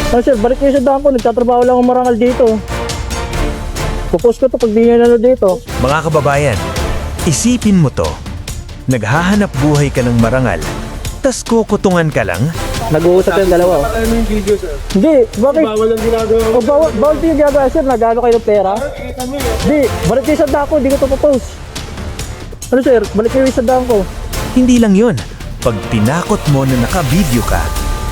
Ah, sir, balik kayo sa daan ko. Nagtatrabaho lang ang marangal dito. Pupos ko to pag di nyo nalo dito. Mga kababayan, isipin mo to. Naghahanap buhay ka ng marangal, tas kukutungan ka lang? Nag-uusap yung dalawa. Ano yung video, sir? Hindi, bakit? Bawal ang ginagawa mo. O, bawal din yung ginagawa, sir. Nagano kayo ng pera? Kita mo Hindi, balik kayo sa daan ko. Hindi ko to post. Ano, sir? Balik kayo sa daan ko. Hindi lang yun. Pag tinakot mo na naka-video ka,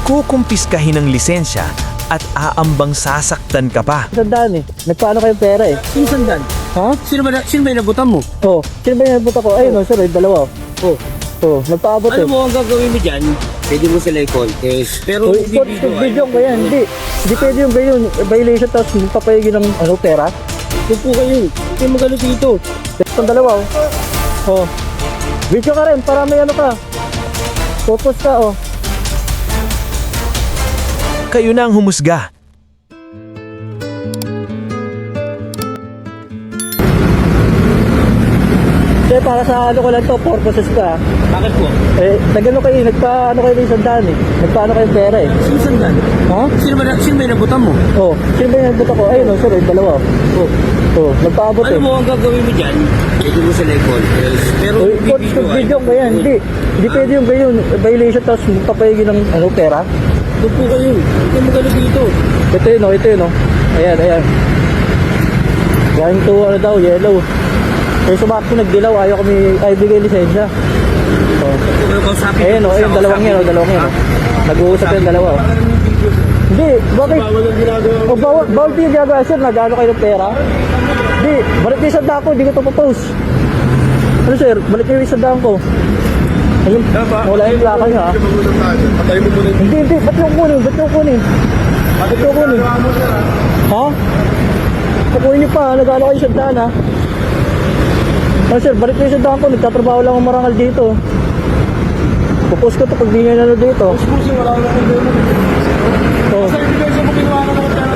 kukumpiskahin ng lisensya at aambang sasaktan ka pa. Sandaan eh. Nagpaano kayo pera eh. Sino sandan? Ha? Sino ba yung nabutan mo? Oh, sino ba yung nagbuta ko? Ayun, sir, yung dalawa. Oh. Oh, nagpaabot eh. Ano mo ang gagawin mo dyan? Pwede mo sila i-contest. Pero Oh, video ko yan. Hindi pwede yung ganyan. Violation tapos papayagin ng pera. Huwag po kayo. Hindi mo gano'n dito. Itong dalawa oh. Oh. Video ka rin para may ano ka. Focus ka oh. Kayo na ang humusga. Kasi para sa ano ko lang to, purposes ka. Bakit po? Eh, nagano kayo, nagpaano kayo ng sandaan eh. Nagpaano kayo pera eh. Sino sandan? Ha? Sino ba yung nabutan mo? Oh, sino ba yung nagbuta ko? Ayun, sir, yung dalawa. Oh. Oh, nagpaabot Ano eh. mo ang gagawin mo dyan? Pwede mo sila i-contest. Pero Oh, video ko yan. Hindi pwede yung ganyan. Violation tapos papayagin ng pera. Huwag po kayo. Hindi mo gano'n dito. Ito yun oh. Ayan. Going to ano daw, yellow. Eh, sumakto nagdilaw, ayaw kami, bigay lisensya. Oh. Ayan oh, ayun, dalawang yan. Nag-uusap yung dalawa oh. Hindi, bakit? Bawal ang ginagawa mo. O, bawal din yung ginagawa, sir, nag-ano kayo ng pera? Hindi, balik kayo sa daan ko, hindi ko ito post. Ano sir, balik kayo sa daan ko. Ayun, wala yung plaka nyo ha. Patay mo muna. Hindi, ba't yung kunin? Ha? Kukunin nyo pa, nag-ano kayo sa daan ha. Ano sir, balik kayo sa daan ko, nagtatrabaho lang ang marangal dito. Pupos ko ito pag di nyo nalo dito. Pusi, wala na kang demo. Oh. Sa ebidensya mo kinuha na ng pera.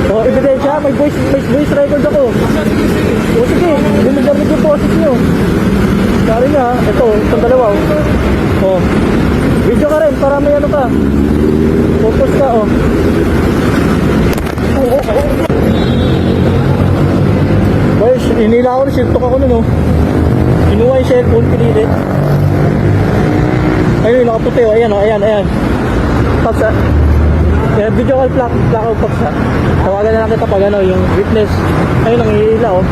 Oh, ebidensya, may voice record ako. O sige, dinadamit yung process nyo. Sorry nga, itong dalawa. Oh. Video ka rin, para may ano ka. Focus ka, oh. Boys, inila ako, sintok ako nun, oh. Kinuha yung cellphone, pinilit. Ayun, nakaputi, oh. Ayan. Paps, ah. Video call plaka o paps, ah. Tawagan na lang kita pag ano, yung witness. Ayun, nangihila, oh.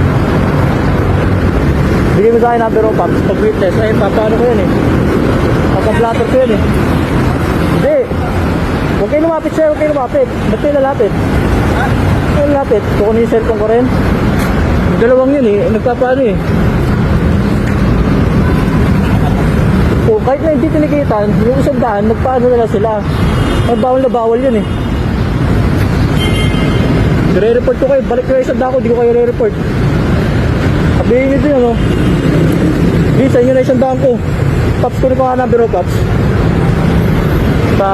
Bigyan mo sa akin number o paps, pag witness. Ayun, paano ko yun, eh. Pagka-blatter ko yun, eh. Hindi. Huwag kayo lumapit, sir. Huwag kayo lumapit. Ba't kayo lalapit? Huwag kayo lalapit. Kukunin yung cellphone ko rin. Yung dalawang yun, eh. Nagpapaano, eh. O, kahit na hindi tinikitan, yung isang daan, nagpaano na lang sila. Bawal na bawal yun, eh. I-report ko kayo. Balik kayo sa daan ko. Di ko kayo i-report. Sabihin nyo din, ano. Hindi, sa inyo na isang daan ko. Paps, kunin ko nga number o paps. Sa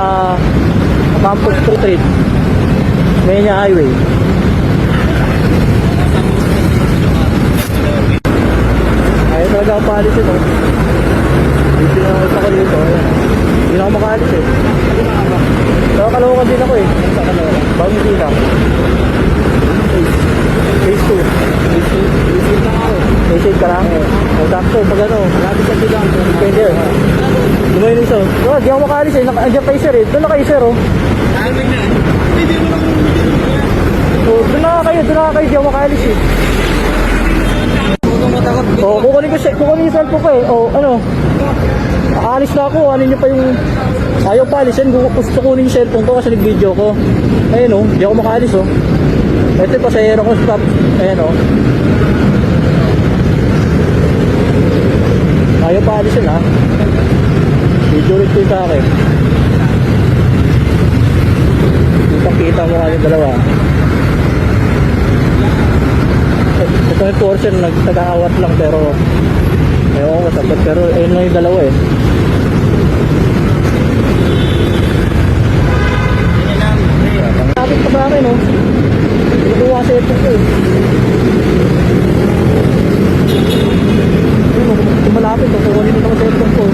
Campus Street. Menya Highway. Ayun talaga ang paalis ito. Dito na ako dito. Hindi na ako makaalis eh. Nakakalawakan din ako eh. Bagong hindi na. Phase 2. Phase 8 ka lang? O sakto, pag ano. Lapit ka sila. Depende eh. Lumayo na isa. Oh, di ako makaalis eh. Andiyan kayo sir eh. Doon na kayo sir oh. Doon na kayo. Di ako makaalis eh. Oh, kukunin yung cellphone ko eh. Oh, ano? Aalis na ako. Ano nyo pa yung... Ayaw pa alisin. Gusto kunin yung cellphone ko kasi nag-video ko. Ayun oh. Di ako makaalis oh. Ito yung pasahero ko stop. Ayan oh. Ayaw pa alisin ha. Video rin ko yung sa akin. Kita mo nga yung dalawa. Ito yung portion nagtag-aawat lang pero ewan ko sabat pero ayun lang yung dalawa eh. Lapit pa ba akin no? Ikuha sa ito ko eh. Malapit o kukunin mo sa ito ko.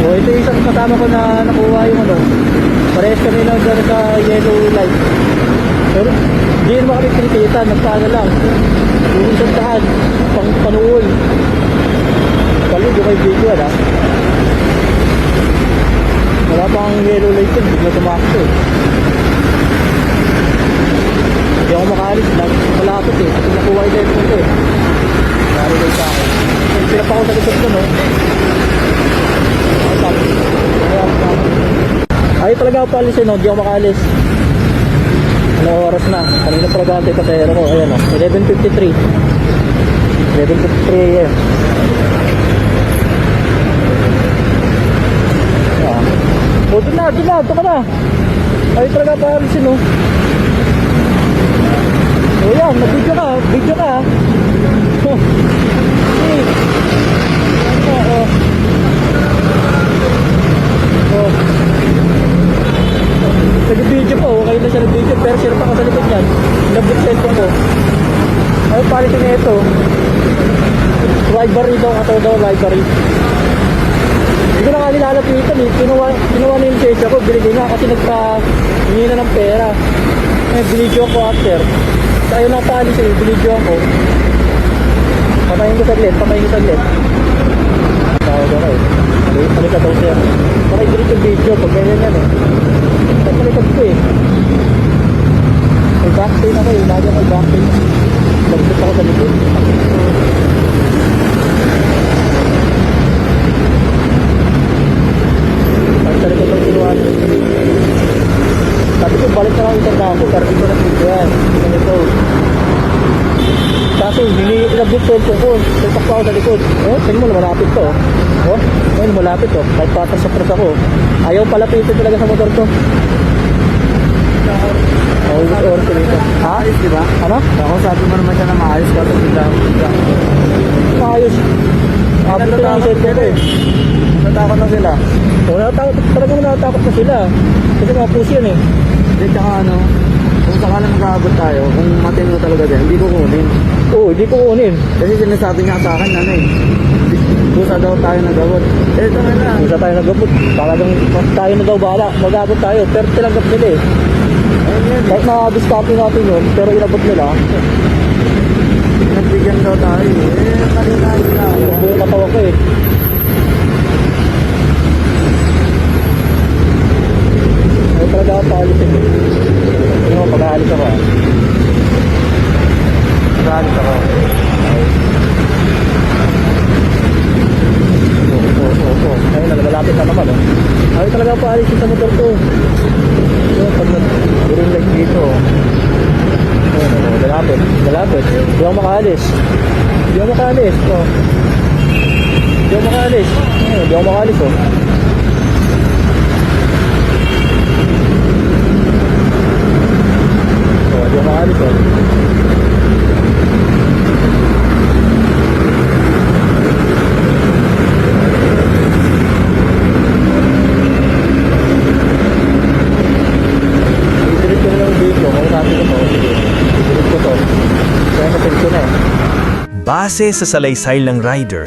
So ito yung isang kasama ko na nakuha yung ano Parehas kami lang dyan sa yellow light. Pero hindi naman kami kinikita, nagpaano lang. Yung isang daan, pang panuol. Palig yung kay video ha. Wala pang yellow light yun, bigla tumakto eh. Hindi ako makaalis, malapit eh. Kasi nakuha yung telephone ko eh. Nari light sa akin. Pinapa ko sa likod ko no. Ayaw talaga ako paalisin no, hindi ako makaalis. Anong oras na? Kanina pragante pa sa aero ko. Ayan o, 11:53. 11:53 AM. O, doon na, doon ka na. Ayaw talaga paalisin no. O yan, nag-video ka. Oh. Hey. Oh. Oh. Nag-video po, okay na siya nag-video, pero share pa ka sa likod yan. Nabot cellphone ko. Ay, palitin na ito. Library daw, daw library. Hindi ko na nga nilalapitan eh. Kinuha na yung lisensya ko, binigay nga kasi nagpa-hingi na ng pera. Eh, binidyo ko after. So, ayaw na paalis eh, binidyo ako. Patayin ko saglit. Tawag ako eh. Halika daw sir. Pakay direct yung video pag ganyan yan eh. Pagkalikad ko eh. May backpain ako eh. Lagi ako may backpain. Lagbot ako sa likod. Sa likod ng sinuhan. Sabi ko balik na lang isang dako. Pero dito na dito yan. Ganito. Kaso nilabot cellphone ko. Tulpak pa ako sa likod. Oh, tingin mo malapit to. Oh, ayun malapit to. Kahit patas sa press ako. Ayaw palapitin talaga sa motor ko. Oh, oras ko dito. Ha? Ayos, di ba? Ano? Ako sabi mo naman siya na maayos ka ito bigla. Maayos. Abot ko lang ang cellphone ko eh. Natakot na sila. Oh, talagang natatakot na sila. Kasi mga push yan eh. Hindi, tsaka ano, kung sakalang mag-aabot tayo, kung matino talaga din, hindi ko kunin. Oo, hindi ko kunin. Kasi sinasabi niya sa akin, ano eh, kusa daw tayo nagawad. Eh, ito nga na. Isa tayo nagabot. Talagang tayo na daw bahala. Mag-abot tayo. Pero tinanggap nila eh. Ayun yan. Kahit na-discopy natin yun, pero inabot nila. Nagbigyan daw tayo. Eh, kanina nila. Buong katawan ko eh. Ay talaga ako paalisin eh. Ano mo, pag-aalis ako ah. Pag-aalis ako. Oo. Ayun na, malapit na naman oh. Ay talaga ako paalisin sa motor ko. So, pag nag-green light dito. Ayun, malapit. Hindi ako makaalis. Hindi ako makaalis oh. Hindi ako makaalis oh. Oh, hindi ako makaalis oh. I-delete ko na lang yung video. Kung sabi ko to, i-delete ko to. Kaya na-send ko na eh. Base sa salaysay ng rider,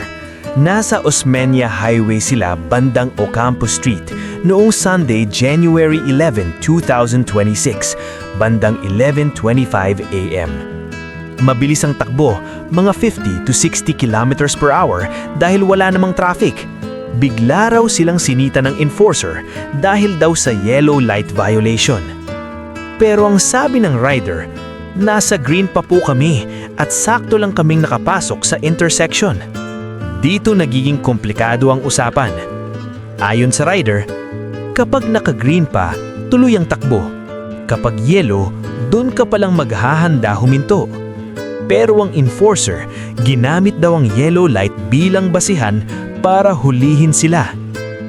nasa Osmeña Highway sila bandang Ocampo Street noong Sunday, January 11, 2026, bandang 11:25 AM. Mabilis ang takbo, mga 50 to 60 kilometers per hour dahil wala namang traffic. Bigla raw silang sinita ng enforcer dahil daw sa yellow light violation. Pero ang sabi ng rider, nasa green pa po kami at sakto lang kaming nakapasok sa intersection. Dito nagiging komplikado ang usapan. Ayon sa rider, kapag naka-green pa, tuloy ang takbo. Kapag yellow, dun ka palang maghahanda huminto. Pero ang enforcer, ginamit daw ang yellow light bilang basihan para hulihin sila.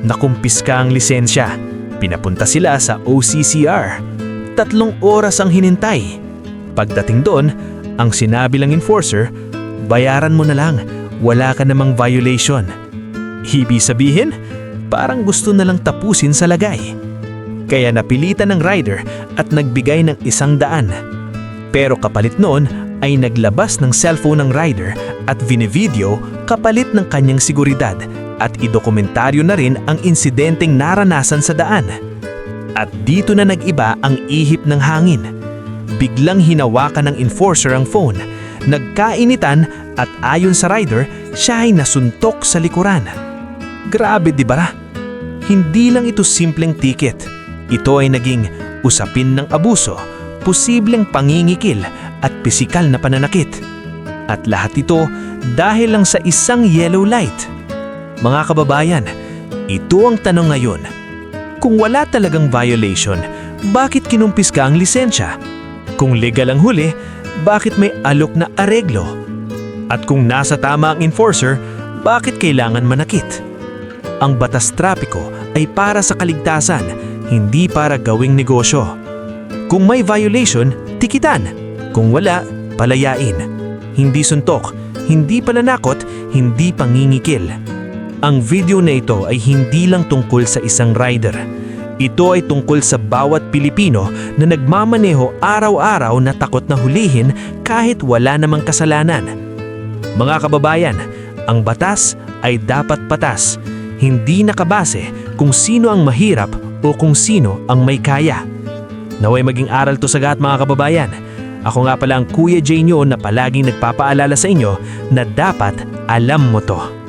Nakumpiska ang lisensya. Pinapunta sila sa OCCR. 3 oras ang hinintay. Pagdating doon, ang sinabi lang enforcer, bayaran mo na lang, wala ka namang violation. Ibig sabihin, parang gusto na lang tapusin sa lagay. Kaya napilitan ng rider at nagbigay ng 100. Pero kapalit noon ay naglabas ng cellphone ng rider at vinivideo kapalit ng kanyang seguridad at idokumentaryo na rin ang insidenteng naranasan sa daan. At dito na nag-iba ang ihip ng hangin. Biglang hinawakan ng enforcer ang phone, nagkainitan at ayon sa rider, siya ay nasuntok sa likuran. Grabe di ba? Hindi lang ito simpleng ticket. Ito ay naging usapin ng abuso, posibleng pangingikil at pisikal na pananakit. At lahat ito dahil lang sa isang yellow light. Mga kababayan, ito ang tanong ngayon. Kung wala talagang violation, bakit kinumpis ka ang lisensya? Kung legal ang huli, bakit may alok na areglo? At kung nasa tama ang enforcer, bakit kailangan manakit? Ang batas trapiko ay para sa kaligtasan, hindi para gawing negosyo. Kung may violation, tikitan. Kung wala, palayain. Hindi suntok, hindi pananakot, hindi pangingikil. Ang video na ito ay hindi lang tungkol sa isang rider. Ito ay tungkol sa bawat Pilipino na nagmamaneho araw-araw na takot na hulihin kahit wala namang kasalanan. Mga kababayan, ang batas ay dapat patas, hindi nakabase kung sino ang mahirap o kung sino ang may kaya. Naway maging aral to sa lahat mga kababayan. Ako nga pala ang Kuya Jay nyo na palaging nagpapaalala sa inyo na dapat alam mo to.